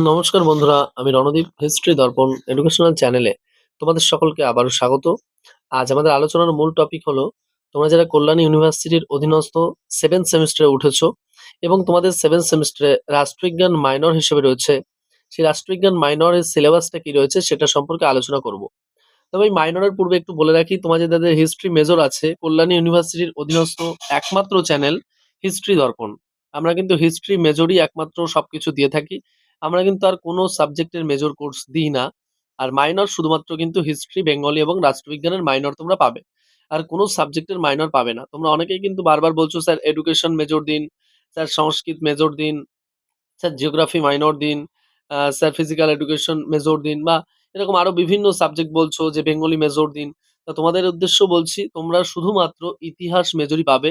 নমস্কার বন্ধুরা, আমি রণদীপ হিস্ট্রি দর্পণ এডুকেশনাল চ্যানেলে তোমাদের সকলকে আবারও স্বাগত। আজ আমাদের আলোচনার মূল টপিক হলো তোমরা যারা কল্যাণী ইউনিভার্সিটির অধীনস্থ 7th সেমিস্টারে উঠেছো এবং তোমাদের 7th সেমিস্টারে রাষ্ট্রবিজ্ঞান মাইনর হিসেবে রয়েছে, সেই রাষ্ট্রবিজ্ঞান মাইনরের সিলেবাসটা কি রয়েছে সেটা সম্পর্কে আলোচনা করব। তবে এই মাইনরের পূর্বে একটু বলে রাখি, তোমাদের যাদের হিস্ট্রি মেজর আছে, কল্যাণী ইউনিভার্সিটির অধীনস্থ একমাত্র চ্যানেল হিস্ট্রি দর্পণ। আমরা কিন্তু হিস্ট্রি মেজরই একমাত্র সবকিছু দিয়ে থাকি। আমরা কিন্তু আর কোনো সাবজেক্টের মেজর কোর্স দিই না। আর মাইনর শুধুমাত্র কিন্তু হিস্ট্রি, বেঙ্গলি এবং রাষ্ট্রবিজ্ঞানের মাইনর তোমরা পাবে। আর কোনো সাবজেক্টের মাইনর পাবে না। তোমরা অনেকেই কিন্তু বারবার বলছো, স্যার এডুকেশন মেজর দিন, স্যার সংস্কৃত মেজর দিন, স্যার জিওগ্রাফি মাইনর দিন, স্যার ফিজিক্যাল এডুকেশন মেজর দিন, বা এরকম আরো বিভিন্ন সাবজেক্ট বলছো যে বেঙ্গলি মেজর দিন। তা তোমাদের উদ্দেশ্য বলছি, তোমরা শুধুমাত্র ইতিহাস মেজরই পাবে।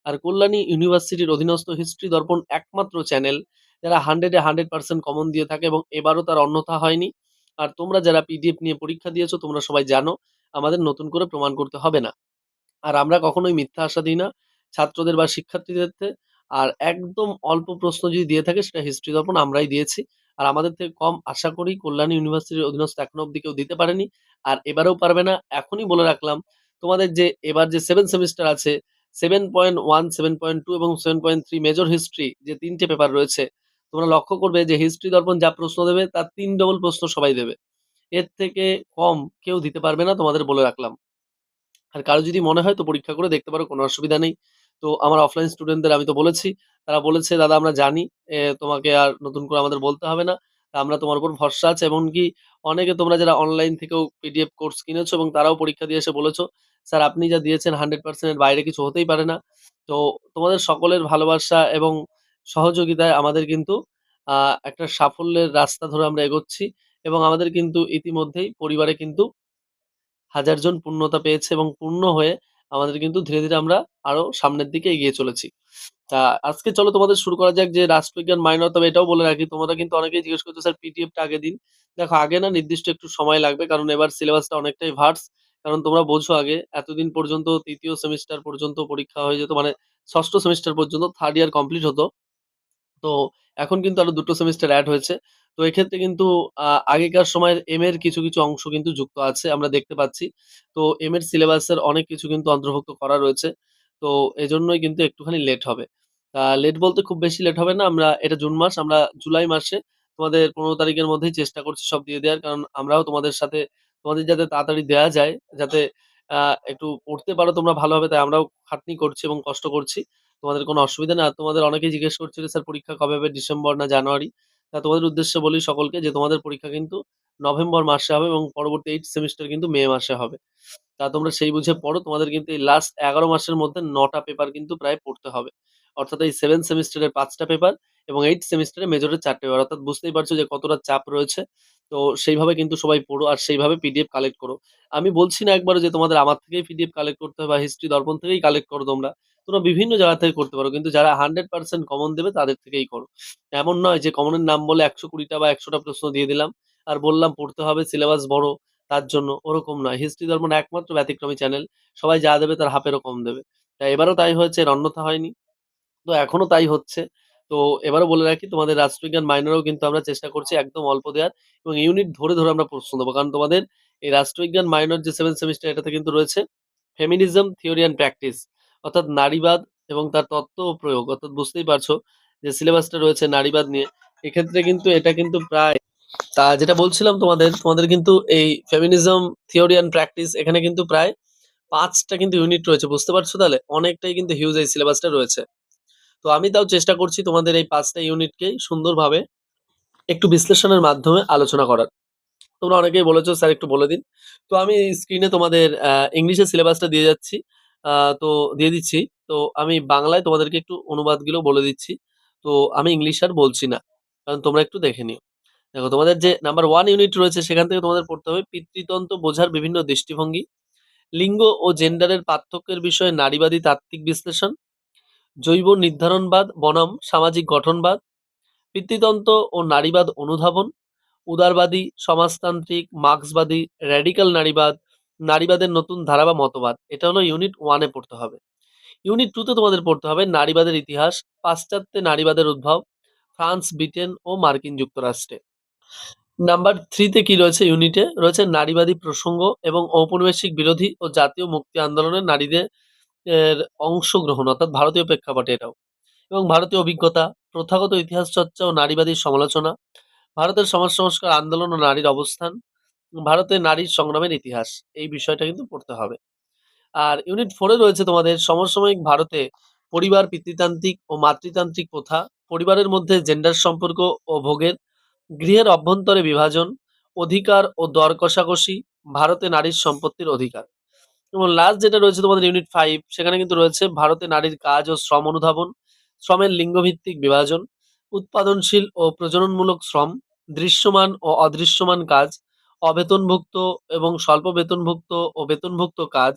আর কল্যাণী ইউনিভার্সিটির অধীনস্থ হিস্ট্রি দর্পণ একমাত্র চ্যানেল যারা 100% কমন দিয়ে থাকে, এবং এবারও তার অন্যথা হয়নি। আর তোমরা যারা পিডিএফ নিয়ে পরীক্ষা দিয়েছো, তোমরা সবাই জানো আমাদের নতুন করে প্রমাণ করতে হবে না। আর আমরা কখনোই মিথ্যা আশা দিই না ছাত্রদের বা শিক্ষার্থীদেরকে। আর একদম অল্প প্রশ্ন যদি দিয়ে থাকে, সেটা হিস্ট্রি দর্পণ আমরাই দিয়েছি। আর আমাদের থেকে কম আশা করি কল্যাণী ইউনিভার্সিটির অধীনস্থ এখনো অব্দি কেউ দিতে পারেনি, আর এবারেও পারবে না। এখনই বলে রাখলাম, তোমাদের যে এবার যে 7 সেমিস্টার আছে, 7.1, 7.2 এবং 7.3 মেজর হিস্ট্রি, যে 3টে পেপার রয়েছে, তোমরা লক্ষ্য করবে যে হিস্ট্রি দর্পণ যা প্রশ্ন দেবে তার 3 ডবল প্রশ্ন সবাই দেবে। এর থেকে কম কেউ দিতে পারবে না, তোমাদের বলে রাখলাম। আর কারো যদি মনে হয় তো পরীক্ষা করে দেখতে পারো, কোনো অসুবিধা নেই। তো আমার অফলাইন স্টুডেন্টদের আমি তো বলেছি, তারা বলেছে, দাদা আমরা জানি, তোমাকে আর নতুন করে আমাদের বলতে হবে না। তা আমরা তোমার উপর ভরসা আছে। এমনকি অনেকে তোমরা যারা অনলাইন থেকেও পিডিএফ কোর্স কিনেছো এবং তারাও পরীক্ষা দিয়ে এসে বলেছো, স্যার আপনি যা দিয়েছেন 100% এর বাইরে কিছু হতেই পারে না। তো তোমাদের সকলের ভালোবাসা এবং সহযোগিতায় আমাদের কিন্তু একটা সাফল্যের রাস্তা ধরে আমরা এগোচ্ছি, এবং আমাদের কিন্তু ইতিমধ্যেই পরিবারে কিন্তু 1000 জন পূর্ণতা পেয়েছে, এবং পূর্ণ হয়ে আমাদের কিন্তু ধীরে, ধীরে আমরা আরো সামনের দিকে এগিয়ে চলেছি। তা আজকে চলো তোমাদের শুরু করা যাক যে রাষ্ট্রবিজ্ঞান মাইনর। তবে এটাও বলে রাখি, তোমরা কিন্তু অনেকেই জিজ্ঞেস করছো, স্যার পিডিএফটা আগে দিন। দেখো, আগে না, নির্দিষ্ট একটু সময় লাগবে, কারণ এবার সিলেবাসটা অনেকটাই ভার্স। কারণ তোমরা বোঝো, আগে এতদিন পর্যন্ত ৩য় সেমিস্টার পর্যন্ত পরীক্ষা হয়ে যেত, মানে ৬ষ্ঠ সেমিস্টার পর্যন্ত, 3rd ইয়ার কমপ্লিট হতো। তো এখন কিন্তু আরো ২ টো সেমিস্টার এড হয়েছে। তো এক্ষেত্রে কিন্তু আগেকার সময়ের এম এর কিছু, কিছু অংশ কিন্তু যুক্ত আছে, আমরা দেখতে পাচ্ছি। তো এম এর সিলেবাসের অনেক কিছু কিন্তু অন্তর্ভুক্ত করা রয়েছে। তো এজন্যই কিন্তু একটুখানি লেট হবে। লেট বলতে খুব বেশি লেট হবে না। আমরা এটা জুন মাস, আমরা জুলাই মাসে তোমাদের ১৫ তারিখের মধ্যেই চেষ্টা করছি সব দিয়ে দেওয়ার। কারণ আমরাও তোমাদের সাথে, তোমাদের যাতে তাড়াতাড়ি দেয়া যায়, যাতে আ একটু পড়তে পারো তোমরা ভালোভাবে, তাই আমরাও খাটনি করছি এবং কষ্ট করছি। তোমাদের কোনো অসুবিধা নেই। আর তোমাদের অনেকেই জিজ্ঞেস করছিল, স্যার পরীক্ষা কবে হবে? ডিসেম্বর না জানুয়ারি? তোমাদের উদ্দেশ্যে বলি সকলকে যে তোমাদের পরীক্ষা কিন্তু নভেম্বর মাসে হবে, এবং পরবর্তী 8 সেমিস্টার কিন্তু মে মাসে হবে। তোমরা সেই বুঝে পড়ো। তোমাদের কিন্তু এই লাস্ট ১১ মাসের মধ্যে ৯ টা পেপার কিন্তু প্রায় পড়তে হবে। অর্থাৎ এই 7 সেমিস্টারের ৫ টা পেপার এবং 8 সেমিস্টারে মেজরের ৪ টে পেপার। অর্থাৎ বুঝতেই পারছো যে কতটা চাপ রয়েছে। তো সেইভাবে কিন্তু সবাই পড়ো, আর সেইভাবে পিডিএফ কালেক্ট করো। আমি বলছি না একবারও যে তোমাদের আমার থেকেই পিডিএফ কালেক্ট করতে হবে বা হিস্ট্রি দর্পণ থেকেই কালেক্ট করো তোমরা। তোমরা বিভিন্ন জায়গা থেকে করতে পারো। কিন্তু যারা 100% কমন দেবে তাদের থেকেই করো। এমন নয় যে কমনের নাম বলে ১২০ টা বা ১০০ টা প্রশ্ন দিয়ে দিলাম। আর বললাম পড়তে হবে, সিলেবাস বড় তার জন্য, ওরকম নয়। হিস্ট্রি দর্পণ একমাত্র ব্যতিক্রমী চ্যানেল। সবাই যা দেবে তার হাফেরও কম দেবে। এবারও তাই হয়েছে, এর অন্যথা হয়নি। তো এখনো তাই হচ্ছে। তো এবারও বলে রাখি, তোমাদের রাষ্ট্রবিজ্ঞান মাইনরেও কিন্তু আমরা চেষ্টা করছি একদম অল্প দেয়ার, এবং ইউনিট ধরে, ধরে আমরা প্রশ্ন দেবো। কারণ তোমাদের এই রাষ্ট্রবিজ্ঞান মাইনর যে 7 সেমিস্টার, এটাতে কিন্তু রয়েছে ফেমিনিজম থিওরি অ্যান্ড প্র্যাকটিস, অর্থাৎ নারীবাদ এবং তার তত্ত্ব ও প্রয়োগ। অর্থাৎ বুঝতেই পারছো যে সিলেবাসটা রয়েছে নারীবাদ নিয়ে। এক্ষেত্রে কিন্তু এটা কিন্তু প্রায়, যেটা বলছিলাম তোমাদের, তোমাদের কিন্তু এই ফেমিনিজম থিওরি অ্যান্ড প্র্যাকটিস, এখানে কিন্তু প্রায় ৫ টা কিন্তু ইউনিট রয়েছে। বুঝতে পারছো তাহলে? অনেকটাই কিন্তু হিউজ এই সিলেবাসটা রয়েছে। তো আমি তাও চেষ্টা করছি তোমাদের এই ৫ টা ইউনিটকেই সুন্দরভাবে একটু বিশ্লেষণের মাধ্যমে আলোচনা করার। তোমরা অনেকেই বলেছো, স্যার একটু বলে দিন। তো আমি স্ক্রিনে তোমাদের ইংলিশের সিলেবাসটা দিয়ে যাচ্ছি। তো দিয়ে দিচ্ছি। তো আমি বাংলায় তোমাদেরকে একটু অনুবাদগুলো বলে দিচ্ছি। তো আমি ইংলিশ আর বলছি না। কারণ তোমরা একটু দেখে নিও। দেখো, তোমাদের যে নাম্বার 1 ইউনিট রয়েছে, সেখান থেকে তোমাদের পড়তে হবে পিতৃতন্ত্র বোঝার বিভিন্ন দৃষ্টিভঙ্গি, লিঙ্গ ও জেন্ডারের পার্থক্যের বিষয়ে নারীবাদী তাত্ত্বিক বিশ্লেষণ, জৈব নির্ধারণবাদ বনাম সামাজিক গঠনবাদ, পিতৃতন্ত্র ও নারীবাদ অনুধাবন, উদারবাদী, সমাজতান্ত্রিক, মার্ক্সবাদী, র্যাডিক্যাল নারীবাদ, নারীবাদের নতুন ধারা বা মতবাদ। এটা হলো ইউনিট 1 এ পড়তে হবে। ইউনিট 2 তে তোমাদের পড়তে হবে নারীবাদের ইতিহাস, পাশ্চাত্যে নারীবাদের উদ্ভব, ফ্রান্স, ব্রিটেন ও মার্কিন যুক্তরাষ্ট্রে। নাম্বার 3 তে কি রয়েছে ইউনিটে? রয়েছে নারীবাদী প্রসঙ্গ এবং ঔপনিবেশিক বিরোধী ও জাতীয় মুক্তি আন্দোলনে নারীদের অংশগ্রহণ, অর্থাৎ ভারতীয় প্রেক্ষাপটে এটাও। এবং ভারতীয় অভিজ্ঞতা, প্রথাগত ইতিহাস চর্চা ও নারীবাদী সমালোচনা, ভারতের সমাজ সংস্কার আন্দোলন ও নারীর অবস্থান, ভারতে নারীর সংগ্রামের ইতিহাস। এই বিষয়টা কিন্তু পড়তে হবে। আর ইউনিট 4 এ রয়েছে তোমাদের সমসাময়িক ভারতে পরিবার, পিতৃতান্ত্রিক ও মাতৃতান্ত্রিক প্রথা, পরিবারের মধ্যে জেন্ডার সম্পর্ক ও ভোগের, গৃহের অভ্যন্তরে বিভাজন, অধিকার ও দর কষাকষি, ভারতে নারীর সম্পত্তির অধিকার। এবং লাস্ট যেটা রয়েছে তোমাদের ইউনিট 5, সেখানে কিন্তু রয়েছে ভারতে নারীর কাজ ও শ্রম অনুধাবন, শ্রমের লিঙ্গভিত্তিক বিভাজন, উৎপাদনশীল ও প্রজননমূলক শ্রম, দৃশ্যমান ও অদৃশ্যমান কাজ, অবেতনভুক্ত এবং স্বল্প বেতনভুক্ত ও বেতনভুক্ত কাজ,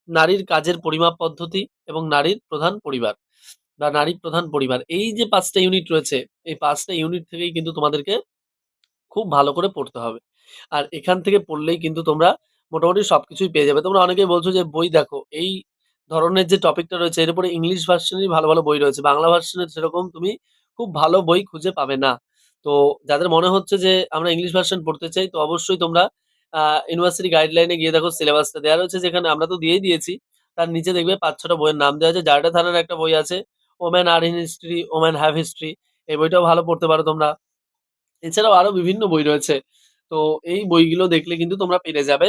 নারীর কাজের পরিমাপ পদ্ধতি এবং নারীর প্রধান পরিবার বা নারী প্রধান পরিবার। এই যে 5টা ইউনিট রয়েছে, এই 5টা ইউনিট থেকেই কিন্তু তোমাদেরকে খুব ভালো করে পড়তে হবে। আর এখান থেকে পড়লেই কিন্তু তোমরা মোটামুটি সবকিছুই পেয়ে যাবে। তোমরা অনেকেই বলছো যে বই দেখো, এই ধরনের যে টপিকটা রয়েছে এর উপরে ইংলিশ ভার্সনেরই ভালো, ভালো বই রয়েছে। বাংলা ভার্সনের সেরকম তুমি খুব ভালো বই খুঁজে পাবে না। তো যাদের মনে হচ্ছে যে আমরা ইংলিশ ভার্সন পড়তে চাই, তো অবশ্যই তোমরা ইউনিভার্সিটি গাইডলাইনে গিয়ে দেখো, সিলেবাসটা দেওয়া রয়েছে যেখানে আমরা তো দিয়েই দিয়েছি। তার নিচে দেখবে ৫-৬ টা বইয়ের নাম দেওয়া আছে। জার্ডা থারার একটা বই আছে, women are in history, women have history. এই বইটাও ভালো পড়তে পারো তোমরা। এছাড়াও আরো বিভিন্ন বই রয়েছে। তো এই বইগুলো দেখলে কিন্তু তোমরা পেরে যাবে।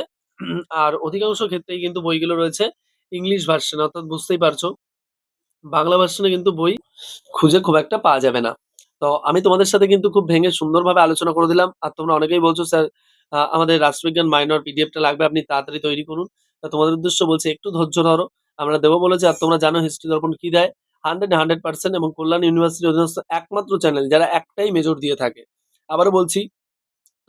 আর অধিকাংশ ক্ষেত্রেই কিন্তু বইগুলো রয়েছে ইংলিশ ভার্সনে, অর্থাৎ বুঝতেই পারছো বাংলা ভার্সনে কিন্তু বই খুঁজে খুব একটা পাওয়া যাবে না। তো আমি তোমাদের সাথে কিন্তু খুব ভেঙে সুন্দরভাবে আলোচনা করে দিলাম। আর তোমরা অনেকেই বলছো, স্যার আমাদের রাষ্ট্রবিজ্ঞান মাইনর পিডিএফটা লাগবে, আপনি তাড়াতাড়ি তৈরি করুন। তো তোমাদের উদ্দেশ্য বলছি, একটু ধৈর্য ধরো, আমরা দেবো বলেছি। আর তোমরা জানো হিস্ট্রি দর্পণ কি দেয়, 100% এবং কল্যাণ ইউনিভার্সিটির অধীনস্থ একমাত্র চ্যানেল যারা একটাই মেজর দিয়ে থাকে। আবারও বলছি,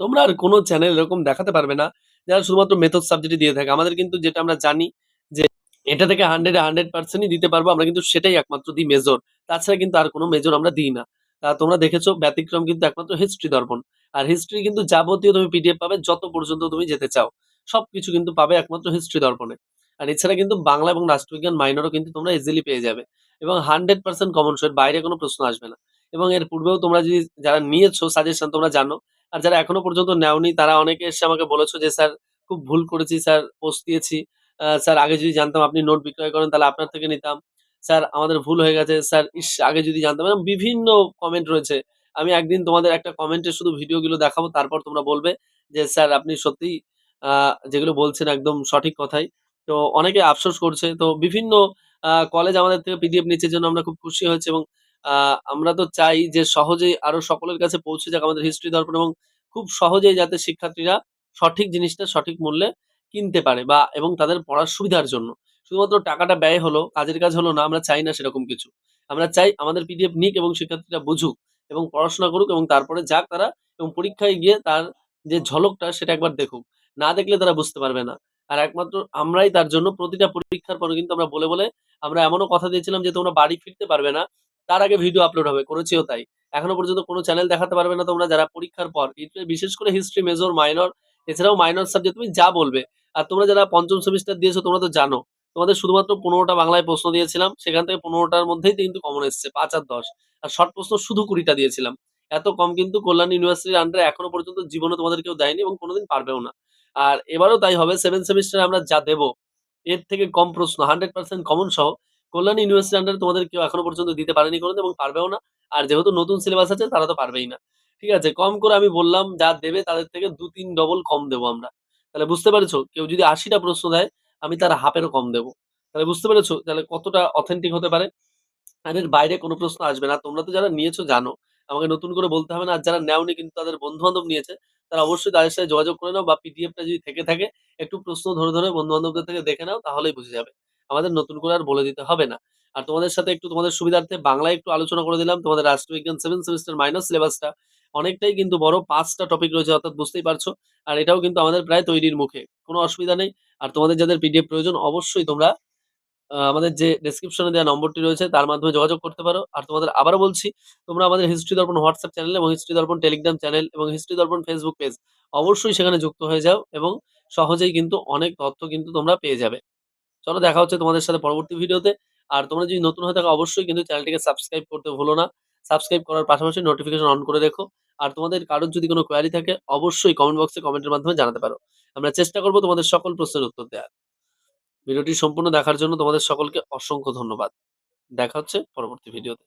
তোমরা আর কোনো চ্যানেল এরকম দেখাতে পারবে না যারা শুধুমাত্র মেথড সাবজেক্টই দিয়ে থাকে। আমাদের কিন্তু যেটা আমরা জানি যে এটা থেকে 100% দিতে পারবো, আমরা কিন্তু সেটাই একমাত্র দিই মেজর। তাছাড়া কিন্তু আর কোনো মেজর আমরা দিই না। তোমরা দেখেছো ব্যতিক্রম কিন্তু একমাত্র হিস্ট্রি দর্পণ। আর হিস্ট্রি কিন্তু যাবতীয় তুমি পিডিএফ পাবে যত পর্যন্ত তুমি যেতে চাও। সবকিছু কিন্তু পাবে একমাত্র হিস্ট্রি দর্পণে। আর এছাড়া কিন্তু বাংলা এবং রাষ্ট্রবিজ্ঞান মাইনরও কিন্তু তোমরা ইজিলি পেয়ে যাবে। এবং 100% কমন সো, এর বাইরে কোনো প্রশ্ন আসবে না। এবং এর পূর্বেও তোমরা যদি যারা নিয়েছো সাজেশন তোমরা জানো। আর যারা এখনো পর্যন্ত নেওনি তারা অনেকে এসে আমাকে বলেছো যে স্যার খুব ভুল করেছি, স্যার পোস্ট দিয়েছি, স্যার আগে যদি জানতাম আপনি নোট বিক্রয় করেন তাহলে আপনার থেকে নিতাম, স্যার আমাদের ভুল হয়ে গেছে, স্যার ইস আগে যদি জানতাম, এরকম বিভিন্ন কমেন্ট রয়েছে। আমি একদিন তোমাদের একটা কমেন্টের শুধু ভিডিওগুলো দেখাবো, তারপর তোমরা বলবে যে স্যার আপনি সত্যিই যেগুলো বলছেন একদম সঠিক কথাই। তো অনেকে আফসোস করছে। তো বিভিন্ন কলেজ আমাদের থেকে পিডিএফ নিচ্ছে, জন্য আমরা খুব খুশি হয়েছি। এবং আমরা তো চাই যে সহজেই আরো সকলের কাছে পৌঁছে যাক আমাদের হিস্ট্রি দর্পণ, এবং খুব সহজেই যাতে শিক্ষার্থীরা সঠিক জিনিসটা সঠিক মূল্যে কিনতে পারে বা এবং তাদের পড়ার সুবিধার জন্য। শুধুমাত্র টাকাটা ব্যয় হলো, কাজের কাজ হলো না, আমরা চাই না সেরকম কিছু। আমরা চাই আমাদের পিডিএফ নিক এবং শিক্ষার্থীরা বুঝুক এবং পড়াশোনা করুক এবং তারপরে যাক তারা, এবং পরীক্ষায় গিয়ে তার যে ঝলকটা সেটা একবার দেখুক। না দেখলে তারা বুঝতে পারবে না। আর একমাত্র আমরাই তার জন্য প্রতিটা পরীক্ষার পরে কিন্তু আমরা বলে, বলে আমরা এমনও কথা দিয়েছিলাম যে তোমরা বাড়ি ফিরতে পারবে না, তার আগে ভিডিও আপলোড হবে। করেছিও তাই। এখনো পর্যন্ত কোনো চ্যানেল দেখাতে পারবে না তোমরা যারা পরীক্ষার পর, বিশেষ করে হিস্ট্রি মেজর, মাইনর, এছাড়াও মাইনর সাবজেক্ট তুমি যা বলবে। আর তোমরা যারা পঞ্চম সেমিস্টার দিয়েছো তোমরা তো জানো, তোমাদের শুধুমাত্র 15টা বাংলায় প্রশ্ন দিয়েছিলাম, সেখান থেকে 15টার মধ্যেই কিন্তু কমন এসছে 5 আর 10। আর শর্ট প্রশ্ন শুধু 20টা দিয়েছিলাম। এত কম কিন্তু কল্যাণ ইউনিভার্সিটির আন্ডারে এখনো পর্যন্ত জীবনে তোমাদের কেউ দেয়নি এবং কোনোদিন পারবেও না। আর এবারও তাই হবে। 7 সেমিস্টারে আমরা যা দেবো এর থেকে কম প্রশ্ন 100% কমন সহ কল্যাণ ইউনিভার্সিটির আন্ডারে তোমাদের কেউ এখনো পর্যন্ত দিতে পারেনি কোনোদিন এবং পারবেও না। আর যেহেতু নতুন সিলেবাস আছে তারা তো পারবেই না। ঠিক আছে? কম করে আমি বললাম যা দেবে তাদের থেকে ২-৩ ডবল কম দেবো আমরা। তাহলে বুঝতে পেরেছো? কেউ যদি ৮০টা প্রশ্ন দেয়, আমি তার হাফেরও কম দেবো। তাহলে বুঝতে পেরেছো? তাহলে কতটা অথেন্টিক হতে পারে? আর এর বাইরে কোনো প্রশ্ন আসবে না। তোমরা তো যারা নিয়েছো জানো। আমাকে নতুন করে বলতে হবে না। আর যারা নেওনি কিন্তু তাদের বন্ধু-বান্ধব নিয়েছে, তারা অবশ্যই তাদের সাথে যোগাযোগ করে নাও, বা পিডিএফটা যদি থেকে থাকে একটু প্রশ্ন ধরে, ধরে বন্ধু-বান্ধবদের থেকে দেখে নাও, তাহলেই বুঝে যাবে। আমাদের নতুন করে আর বলে দিতে হবে না। আর তোমাদের সাথে একটু তোমাদের সুবিধার্থে বাংলায় একটু আলোচনা করে দিলাম। তোমাদের রাষ্ট্রবিজ্ঞান 7 সেমিস্টার মাইনর সিলেবাসটা অনেকটাই কিন্তু বড়, ৫ টা টপিক রয়েছে, অর্থাৎ বুঝতেই পারছো। আর এটাও কিন্তু আমাদের প্রায় তৈরির মুখে। কোনো অসুবিধা নেই। আর তোমাদের যাদের পিডিএফ প্রয়োজন অবশ্যই তোমরা আমাদের যে ডেসক্রিপশনে দেওয়া নম্বরটি রয়েছে তার মাধ্যমে যোগাযোগ করতে পারো। আর তোমাদের আবারও বলছি, তোমরা আমাদের হিস্ট্রি দর্পণ হোয়াটসঅ্যাপ চ্যানেল এবং হিস্ট্রি দর্পণ টেলিগ্রাম চ্যানেল এবং হিস্ট্রি দর্পণ ফেসবুক পেজ অবশ্যই সেখানে যুক্ত হয়ে যাও, এবং সহজেই কিন্তু অনেক তথ্য কিন্তু তোমরা পেয়ে যাবে। চলো দেখা হচ্ছে তোমাদের সাথে পরবর্তী ভিডিওতে। আর তোমরা যদি নতুন হয়ে থাকো অবশ্যই কিন্তু চ্যানেলটিকে সাবস্ক্রাইব করতে ভুলো না। সাবস্ক্রাইব করার পাশাপাশি নোটিফিকেশন অন করে রেখো। আর তোমাদের কারোর যদি কোনো কোয়েরি থাকে অবশ্যই কমেন্ট বক্সে কমেন্টের মাধ্যমে জানাতে পারো। আমরা চেষ্টা করব তোমাদের সকল প্রশ্নের উত্তর দেওয়ার। ভিডিওটি সম্পূর্ণ দেখার জন্য তোমাদের সকলকে অসংখ্য ধন্যবাদ। দেখা হচ্ছে পরবর্তী ভিডিওতে।